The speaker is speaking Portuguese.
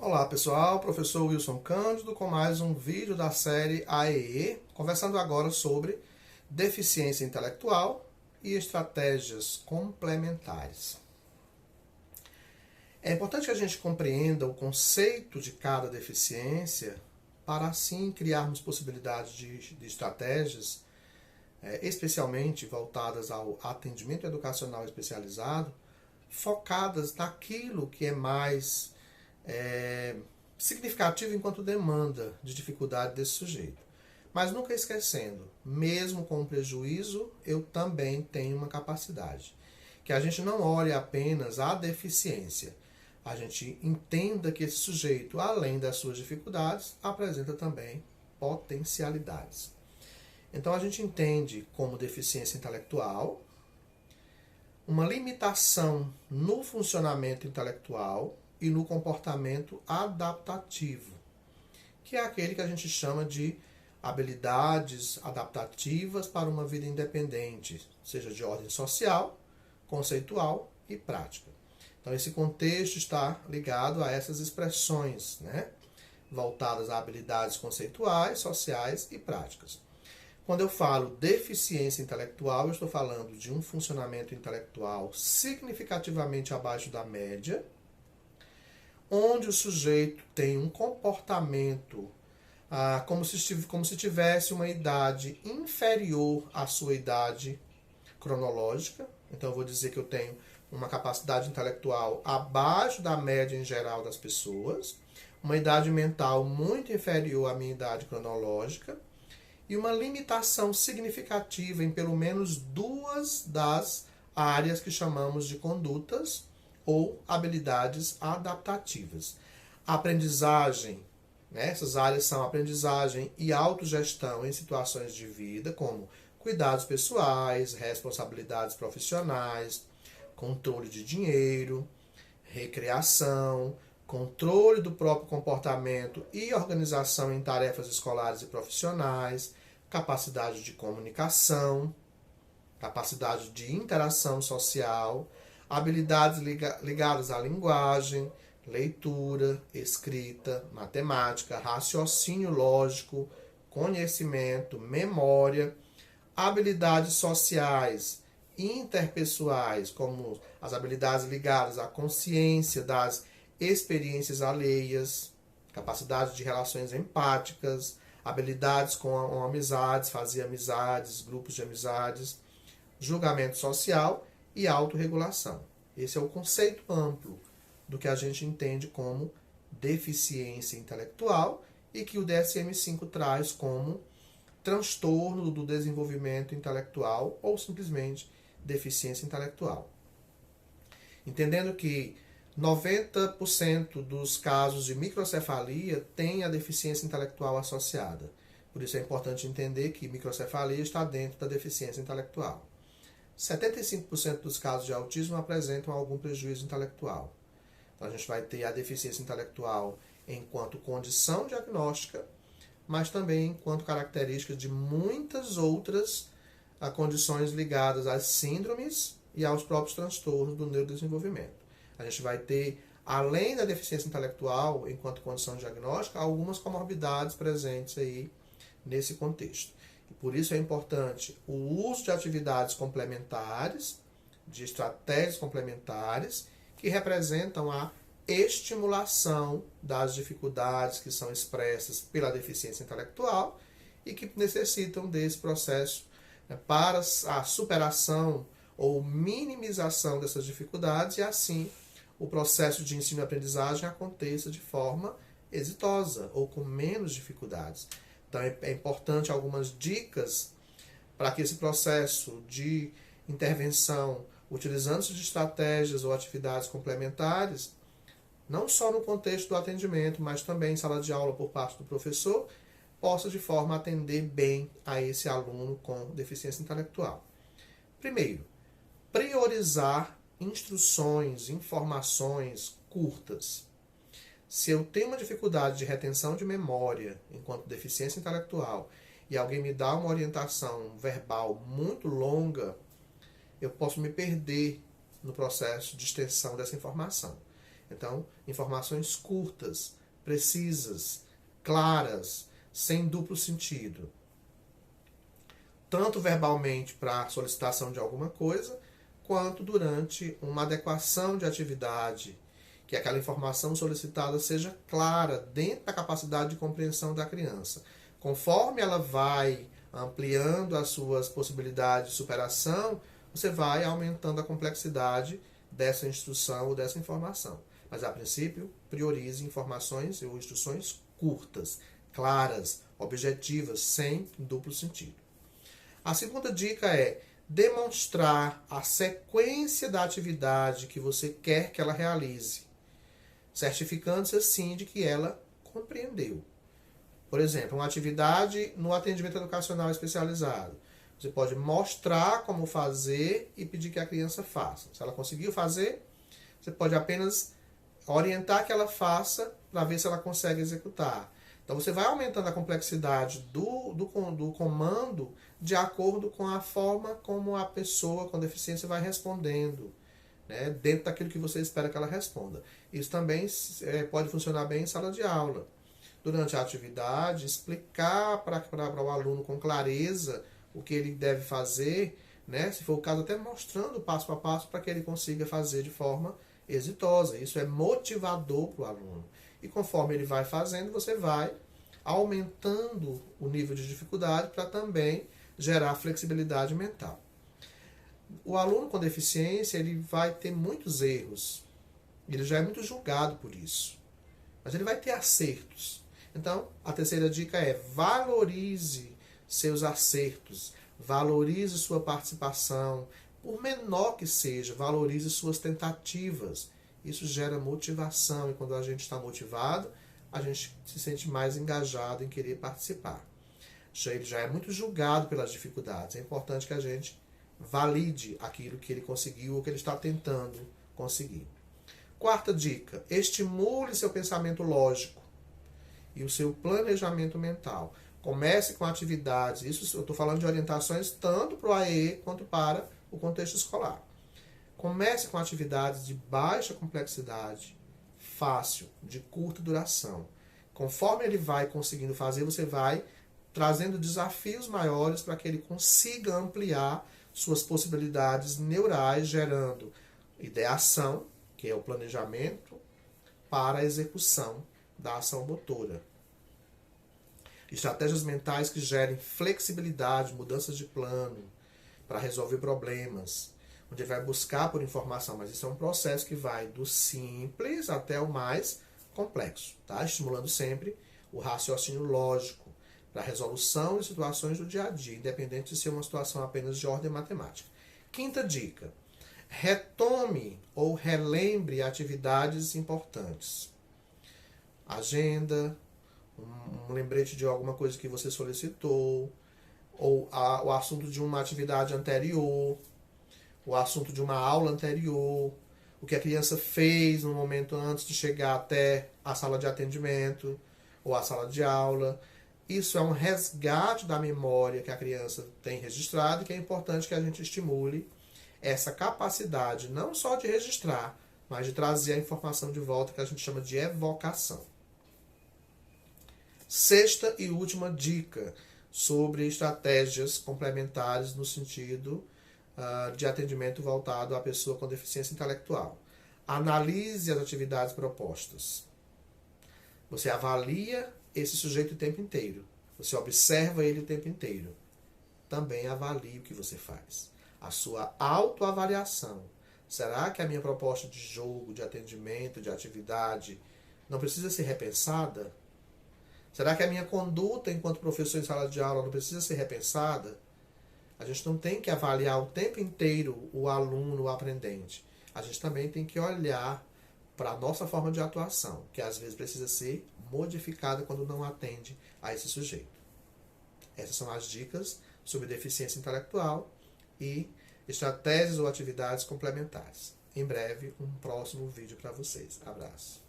Olá pessoal, professor Wilson Cândido com mais um vídeo da série AEE, conversando agora sobre deficiência intelectual e estratégias complementares. É importante que a gente compreenda o conceito de cada deficiência para assim criarmos possibilidades de estratégias, especialmente voltadas ao atendimento educacional especializado, focadas naquilo que é mais significativo enquanto demanda de dificuldade desse sujeito. Mas nunca esquecendo, mesmo com o prejuízo, eu também tenho uma capacidade. Que a gente não olhe apenas a deficiência, a gente entenda que esse sujeito, além das suas dificuldades, apresenta também potencialidades. Então a gente entende como deficiência intelectual uma limitação no funcionamento intelectual e no comportamento adaptativo, que é aquele que a gente chama de habilidades adaptativas para uma vida independente, seja de ordem social, conceitual e prática. Então esse contexto está ligado a essas expressões, voltadas a habilidades conceituais, sociais e práticas. Quando eu falo deficiência intelectual, eu estou falando de um funcionamento intelectual significativamente abaixo da média, onde o sujeito tem um comportamento como se tivesse uma idade inferior à sua idade cronológica. Então eu vou dizer que eu tenho uma capacidade intelectual abaixo da média em geral das pessoas, uma idade mental muito inferior à minha idade cronológica e uma limitação significativa em pelo menos duas das áreas que chamamos de condutas ou habilidades adaptativas. A aprendizagem, essas áreas são aprendizagem e autogestão em situações de vida, como cuidados pessoais, responsabilidades profissionais, controle de dinheiro, recreação, controle do próprio comportamento e organização em tarefas escolares e profissionais, capacidade de comunicação, capacidade de interação social, habilidades ligadas à linguagem, leitura, escrita, matemática, raciocínio lógico, conhecimento, memória, habilidades sociais, interpessoais, como as habilidades ligadas à consciência das experiências alheias, capacidade de relações empáticas, habilidades com amizades, fazer amizades, grupos de amizades, julgamento social e autorregulação. Esse é o conceito amplo do que a gente entende como deficiência intelectual e que o DSM-5 traz como transtorno do desenvolvimento intelectual ou simplesmente deficiência intelectual. Entendendo que 90% dos casos de microcefalia tem a deficiência intelectual associada. Por isso é importante entender que microcefalia está dentro da deficiência intelectual. 75% dos casos de autismo apresentam algum prejuízo intelectual. Então a gente vai ter a deficiência intelectual enquanto condição diagnóstica, mas também enquanto característica de muitas outras condições ligadas às síndromes e aos próprios transtornos do neurodesenvolvimento. A gente vai ter, além da deficiência intelectual, enquanto condição diagnóstica, algumas comorbidades presentes aí nesse contexto. E por isso é importante o uso de atividades complementares, de estratégias complementares, que representam a estimulação das dificuldades que são expressas pela deficiência intelectual e que necessitam desse processo para a superação ou minimização dessas dificuldades e assim o processo de ensino e aprendizagem aconteça de forma exitosa ou com menos dificuldades. Então é importante algumas dicas para que esse processo de intervenção, utilizando-se de estratégias ou atividades complementares, não só no contexto do atendimento, mas também em sala de aula por parte do professor, possa de forma a atender bem a esse aluno com deficiência intelectual. Primeiro, priorizar instruções, informações curtas. Se eu tenho uma dificuldade de retenção de memória enquanto deficiência intelectual e alguém me dá uma orientação verbal muito longa, eu posso me perder no processo de extensão dessa informação. Então, informações curtas, precisas, claras, sem duplo sentido. Tanto verbalmente para a solicitação de alguma coisa, quanto durante uma adequação de atividade, que aquela informação solicitada seja clara dentro da capacidade de compreensão da criança. Conforme ela vai ampliando as suas possibilidades de superação, você vai aumentando a complexidade dessa instrução ou dessa informação. Mas, a princípio, priorize informações ou instruções curtas, claras, objetivas, sem duplo sentido. A segunda dica é demonstrar a sequência da atividade que você quer que ela realize, certificando-se assim de que ela compreendeu. Por exemplo, uma atividade no atendimento educacional especializado. Você pode mostrar como fazer e pedir que a criança faça. Se ela conseguiu fazer, você pode apenas orientar que ela faça para ver se ela consegue executar. Então você vai aumentando a complexidade do comando de acordo com a forma como a pessoa com deficiência vai respondendo, né, dentro daquilo que você espera que ela responda. Isso também pode funcionar bem em sala de aula. Durante a atividade, explicar para o aluno com clareza o que ele deve fazer, né, se for o caso, até mostrando passo a passo para que ele consiga fazer de forma exitosa. Isso é motivador para o aluno. E conforme ele vai fazendo, você vai aumentando o nível de dificuldade para também gerar flexibilidade mental. O aluno com deficiência, ele vai ter muitos erros. Ele já é muito julgado por isso. Mas ele vai ter acertos. Então, a terceira dica é valorize seus acertos, valorize sua participação, por menor que seja, valorize suas tentativas. Isso gera motivação e quando a gente está motivado, a gente se sente mais engajado em querer participar. Ele já é muito julgado pelas dificuldades. É importante que a gente valide aquilo que ele conseguiu ou que ele está tentando conseguir. Quarta dica, estimule seu pensamento lógico e o seu planejamento mental. Comece com atividades, isso eu estou falando de orientações tanto para o AE quanto para o contexto escolar. Comece com atividades de baixa complexidade, fácil, de curta duração. Conforme ele vai conseguindo fazer, você vai trazendo desafios maiores para que ele consiga ampliar suas possibilidades neurais, gerando ideação, que é o planejamento, para a execução da ação motora. Estratégias mentais que gerem flexibilidade, mudanças de plano, para resolver problemas, onde ele vai buscar por informação, mas isso é um processo que vai do simples até o mais complexo, tá? Estimulando sempre o raciocínio lógico para a resolução de situações do dia a dia, independente de ser uma situação apenas de ordem matemática. Quinta dica, retome ou relembre atividades importantes. Agenda, um lembrete de alguma coisa que você solicitou, ou o assunto de uma atividade anterior, o assunto de uma aula anterior, o que a criança fez no momento antes de chegar até a sala de atendimento ou a sala de aula. Isso é um resgate da memória que a criança tem registrado e que é importante que a gente estimule essa capacidade não só de registrar, mas de trazer a informação de volta, que a gente chama de evocação. Sexta e última dica sobre estratégias complementares no sentido de atendimento voltado à pessoa com deficiência intelectual. Analise as atividades propostas. Você avalia esse sujeito o tempo inteiro. Você observa ele o tempo inteiro. Também avalie o que você faz. A sua autoavaliação. Será que a minha proposta de jogo, de atendimento, de atividade não precisa ser repensada? Será que a minha conduta enquanto professor em sala de aula não precisa ser repensada? A gente não tem que avaliar o tempo inteiro o aluno, o aprendente. A gente também tem que olhar para a nossa forma de atuação, que às vezes precisa ser modificada quando não atende a esse sujeito. Essas são as dicas sobre deficiência intelectual e estratégias ou atividades complementares. Em breve, um próximo vídeo para vocês. Abraço.